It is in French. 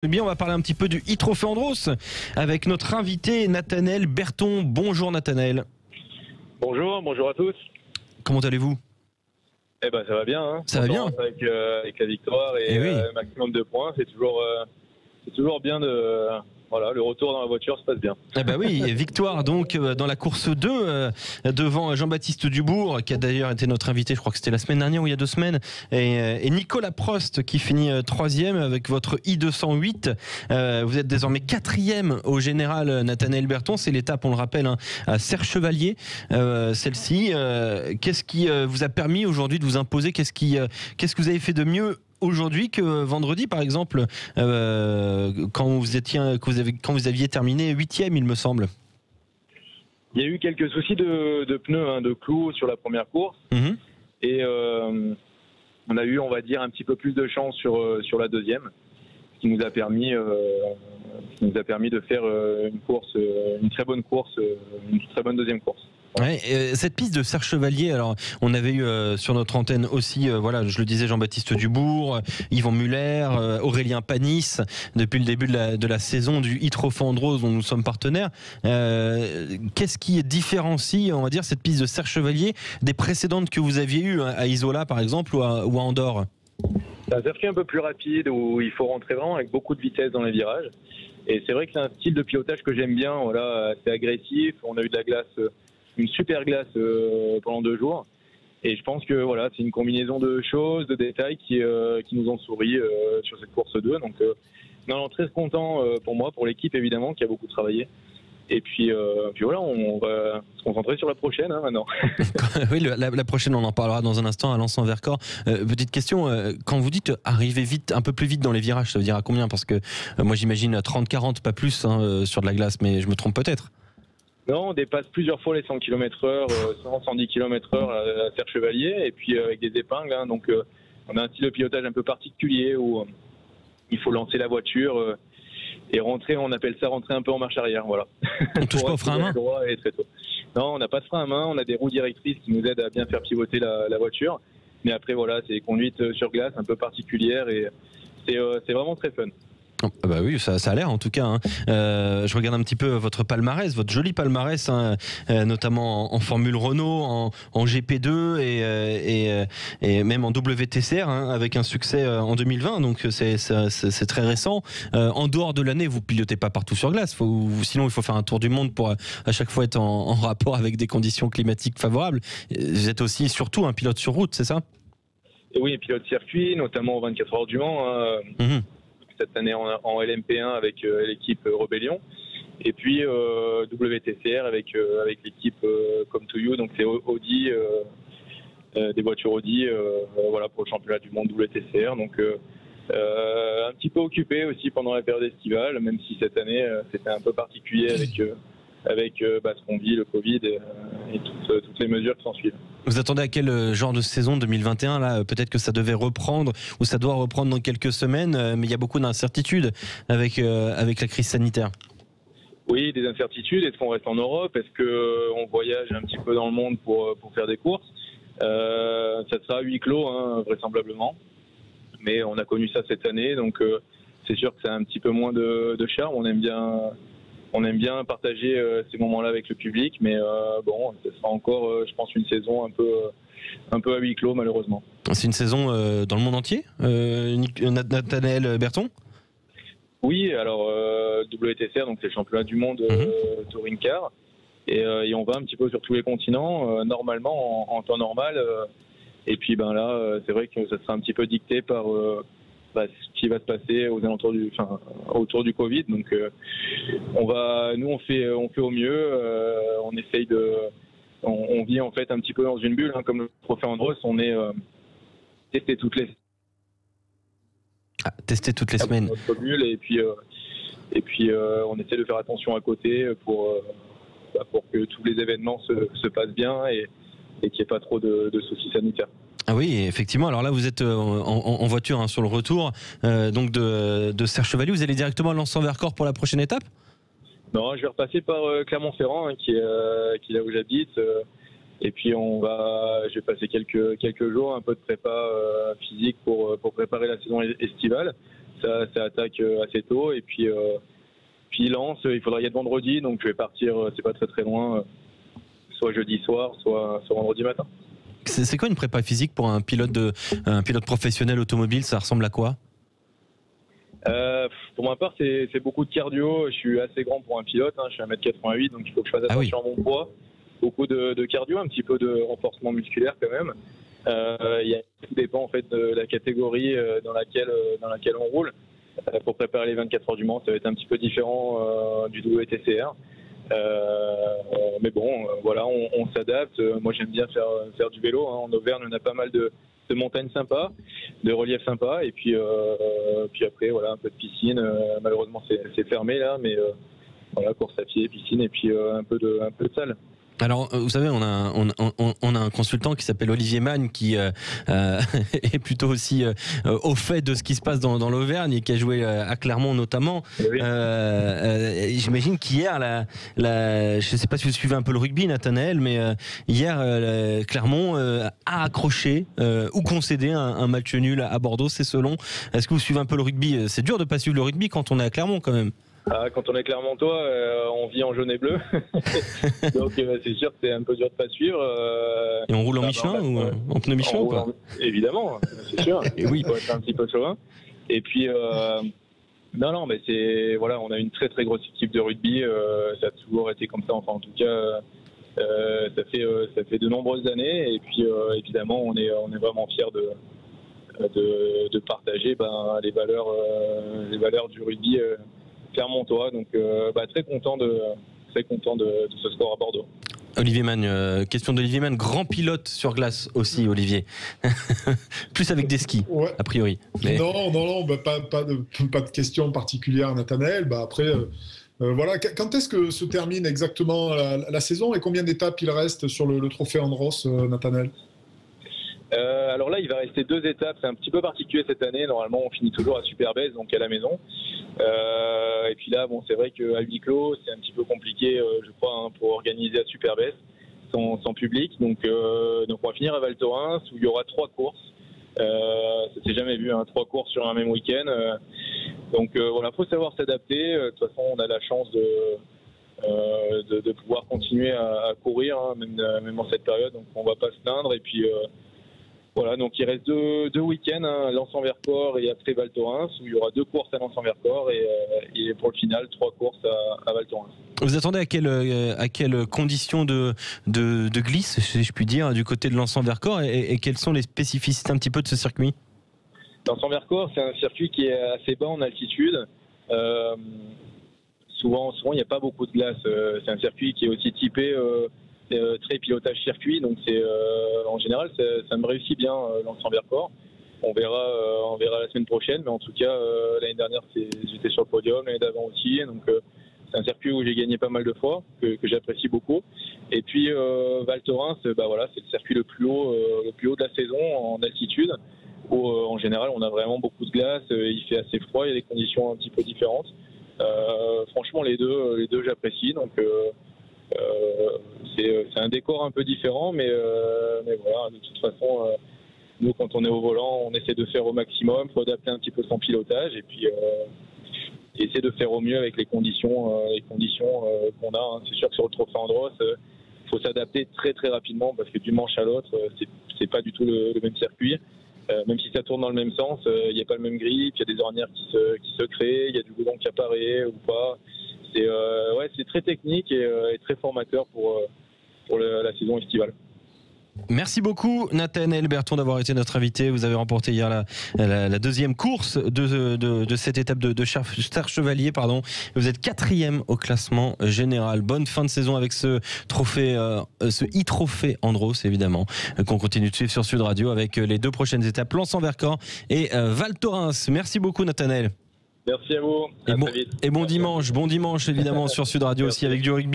Eh bien, on va parler un petit peu du e-Trophée Andros avec notre invité Nathanaël Berton. Bonjour Nathanaël. Bonjour à tous. Comment allez-vous? Eh ben ça va bien. Hein. Ça va bien avec la victoire et oui. maximum de points, c'est toujours bien de voilà, le retour dans la voiture se passe bien. Ah bah oui, victoire donc dans la course 2 devant Jean-Baptiste Dubourg qui a d'ailleurs été notre invité, je crois que c'était la semaine dernière ou il y a 2 semaines, et Nicolas Prost qui finit 3e avec votre i208. Vous êtes désormais 4e au général Nathanaël Berton, c'est l'étape, on le rappelle, hein, à Serre-Chevalier, celle-ci. Qu'est-ce qui vous a permis aujourd'hui de vous imposer? Qu'est-ce que vous avez fait de mieux aujourd'hui que vendredi, par exemple, quand vous aviez terminé 8e, il me semble? Il y a eu quelques soucis de pneus, de clous sur la première course. Et on a eu, on va dire, un petit peu plus de chance sur la deuxième, ce qui nous a permis de faire une très bonne course, une très bonne deuxième course. Ouais, cette piste de Serre-Chevalier, alors on avait eu sur notre antenne aussi, voilà, je le disais, Jean-Baptiste Dubourg, Yvon Muller, Aurélien Panis, depuis le début de la saison du e-Trophée Andros dont nous sommes partenaires. Qu'est-ce qui différencie, on va dire, cette piste de Serre-Chevalier des précédentes que vous aviez eues à Isola par exemple ou à Andorre? C'est un circuit un peu plus rapide où il faut rentrer vraiment avec beaucoup de vitesse dans les virages. Et c'est vrai que c'est un style de pilotage que j'aime bien. Voilà, c'est agressif. On a eu de la glace, une super glace pendant 2 jours. Et je pense que voilà, c'est une combinaison de choses, de détails qui nous ont souri sur cette course 2. Donc, non, très content pour moi, pour l'équipe évidemment, qui a beaucoup travaillé. Et puis voilà, on va se concentrer sur la prochaine maintenant. Oui, la prochaine, on en parlera dans un instant à Lens-en-Vercors. Petite question, quand vous dites arriver vite, un peu plus vite dans les virages, ça veut dire à combien? Parce que moi j'imagine 30-40, pas plus, hein, sur de la glace, mais je me trompe peut-être. Non, on dépasse plusieurs fois les 100 km/h, 100-110 km/h à Serre-Chevalier, et puis avec des épingles. Hein, donc on a un style de pilotage un peu particulier où il faut lancer la voiture et rentrer, on appelle ça rentrer un peu en marche arrière. Voilà. On touche pas au frein à main? Droit et très tôt. Non, on n'a pas de frein à main, on a des roues directrices qui nous aident à bien faire pivoter la voiture. Mais après, voilà, c'est des conduites sur glace un peu particulières et c'est vraiment très fun. Bah oui, ça a l'air en tout cas. Hein. Je regarde un petit peu votre palmarès, votre joli palmarès, hein, notamment en Formule Renault, en GP2 et même en WTCR, hein, avec un succès en 2020. Donc c'est très récent. En dehors de l'année, vous pilotez pas partout sur glace. Sinon, il faut faire un tour du monde pour à chaque fois être en rapport avec des conditions climatiques favorables. Vous êtes aussi surtout un pilote sur route, c'est ça? Et oui, pilote circuit, notamment aux 24 heures du Mans. Hein, cette année en LMP1 avec l'équipe Rebellion, et puis WTCR avec l'équipe Come to You, donc c'est Audi, des voitures Audi, voilà, pour le championnat du monde WTCR. Donc un petit peu occupé aussi pendant la période estivale, même si cette année c'était un peu particulier avec ce qu'on vit, le Covid et toutes les mesures qui s'en suivent. Vous attendez à quel genre de saison 2021 là? Peut-être que ça devait reprendre ou ça doit reprendre dans quelques semaines, mais il y a beaucoup d'incertitudes avec la crise sanitaire. Oui, des incertitudes. Est-ce qu'on reste en Europe? Est-ce qu'on voyage un petit peu dans le monde pour faire des courses? Ça sera à huis clos, hein, vraisemblablement. Mais on a connu ça cette année, donc c'est sûr que ça a un petit peu moins de charme. On aime bien partager ces moments-là avec le public, mais bon, ce sera encore, je pense, une saison un peu à huis clos, malheureusement. C'est une saison dans le monde entier, Nathanaël Berton? Oui, alors WTCR, donc c'est le championnat du monde Touring Car, et on va un petit peu sur tous les continents, normalement en temps normal. Et puis là, c'est vrai que ça sera un petit peu dicté par ce qui va se passer autour du Covid. Donc nous on fait au mieux. On essaye on vit en fait un petit peu dans une bulle, hein, comme le Trophée Andros. On est testé toutes les semaines. Notre bulle, et puis on essaie de faire attention à côté pour que tous les événements se passent bien et qu'il n'y ait pas trop de soucis sanitaires. Ah oui, effectivement. Alors là, vous êtes en voiture, hein, sur le retour donc de Serre-Chevalier. Vous allez directement à Lens-en-Vercors pour la prochaine étape? Non, je vais repasser par Clermont-Ferrand, hein, qui est là où j'habite. Et puis je vais passer quelques jours, un peu de prépa physique pour préparer la saison estivale. ça attaque assez tôt. Et puis Lens, il faudra y être vendredi, donc je vais partir, c'est pas très très loin, soit jeudi soir, soit vendredi matin. C'est quoi une prépa physique pour un pilote professionnel automobile? Ça ressemble à quoi? Pour ma part, c'est beaucoup de cardio. Je suis assez grand pour un pilote, je suis 1m88, donc il faut que je fasse attention à mon poids. Beaucoup de cardio, un petit peu de renforcement musculaire quand même. Tout dépend en fait de la catégorie dans laquelle on roule. Pour préparer les 24 heures du Mans, ça va être un petit peu différent du WTCR. Mais bon, voilà, on s'adapte. Moi, j'aime bien faire du vélo. En Auvergne, on a pas mal de montagnes sympas, de reliefs sympas. Et puis après, voilà, un peu de piscine. Malheureusement, c'est fermé là, mais voilà, course à pied, piscine et puis un peu de salle. Alors, vous savez, on a un consultant qui s'appelle Olivier Magne qui est plutôt aussi au fait de ce qui se passe dans l'Auvergne et qui a joué à Clermont notamment. Oui. J'imagine qu'hier, je ne sais pas si vous suivez un peu le rugby, Nathanaël, mais hier, Clermont a accroché ou concédé un match nul à Bordeaux, c'est selon. Est-ce que vous suivez un peu le rugby? C'est dur de ne pas suivre le rugby quand on est à Clermont quand même. Quand on est Clermontois, on vit en jaune et bleu. Donc c'est sûr que c'est un peu dur de pas suivre. Et on roule en Michelin ou en pneu Michelin ou pas? Évidemment, c'est sûr. Et oui. Il faut être un petit peu chauvin. Et puis, non, mais voilà, on a une très très grosse équipe de rugby. Ça a toujours été comme ça. Enfin, en tout cas, ça fait de nombreuses années. Et puis, évidemment, on est vraiment fiers de partager les valeurs du rugby. Clermontois, donc très content de ce score à Bordeaux. Olivier Magne, question d'Olivier Magne, grand pilote sur glace aussi, Olivier. Plus avec des skis, ouais. A priori. Mais... Non, pas de question particulière, Nathanaël. Après, voilà. Quand est-ce que se termine exactement la saison et combien d'étapes il reste sur le trophée Andros, Nathanaël? Alors là, il va rester 2 étapes. C'est un petit peu particulier cette année. Normalement, on finit toujours à Superbès, donc à la maison. Et puis là, bon, c'est vrai qu'à huis clos, c'est un petit peu compliqué, je crois, pour organiser à Superbès sans public. Donc on va finir à Val Thorens où il y aura 3 courses. Ça s'est jamais vu, 3 courses sur un même week-end. Donc voilà, faut savoir s'adapter. De toute façon, on a la chance de pouvoir continuer à courir, même en cette période. Donc on va pas se plaindre. Et puis voilà, donc il reste 2 week-ends, Lens-en-Vercors et après Val Thorens, où il y aura 2 courses à Lens-en-Vercors et pour le final 3 courses à Val Thorens. Vous attendez à quelles conditions de glisse, si je puis dire, du côté de Lens-en-Vercors et quelles sont les spécificités un petit peu de ce circuit? Lens-en-Vercors, c'est un circuit qui est assez bas en altitude. Souvent, il n'y a pas beaucoup de glace. C'est un circuit qui est aussi typé très pilotage circuit, donc en général ça me réussit bien Lens-en-Vercors. On verra la semaine prochaine, mais en tout cas l'année dernière j'étais sur le podium, l'année d'avant aussi, donc c'est un circuit où j'ai gagné pas mal de fois, que j'apprécie beaucoup. Et puis Val Thorens, voilà, c'est le circuit le plus haut de la saison en altitude, où en général on a vraiment beaucoup de glace, il fait assez froid, il y a des conditions un petit peu différentes. Franchement les deux j'apprécie, donc c'est un décor un peu différent, mais voilà, de toute façon, nous quand on est au volant, on essaie de faire au maximum, il faut adapter un petit peu son pilotage et puis essayer de faire au mieux avec les conditions qu'on a. C'est sûr que sur le trophée Andros, il faut s'adapter très très rapidement parce que du manche à l'autre, c'est pas du tout le même circuit. Même si ça tourne dans le même sens, il n'y a pas le même grip, il y a des ornières qui se créent, il y a du goudron qui apparaît ou pas. C'est très technique et très formateur pour la saison estivale. Merci beaucoup Nathanaël Berton d'avoir été notre invité. Vous avez remporté hier la deuxième course de cette étape de Star Chevalier. Vous êtes 4e au classement général. Bonne fin de saison avec ce trophée, ce e-trophée Andros évidemment, qu'on continue de suivre sur Sud Radio avec les 2 prochaines étapes, Lens-en-Vercors et Val Thorens. Merci beaucoup Nathanaël. Merci à vous. Et bon dimanche évidemment sur Sud Radio aussi avec du rugby.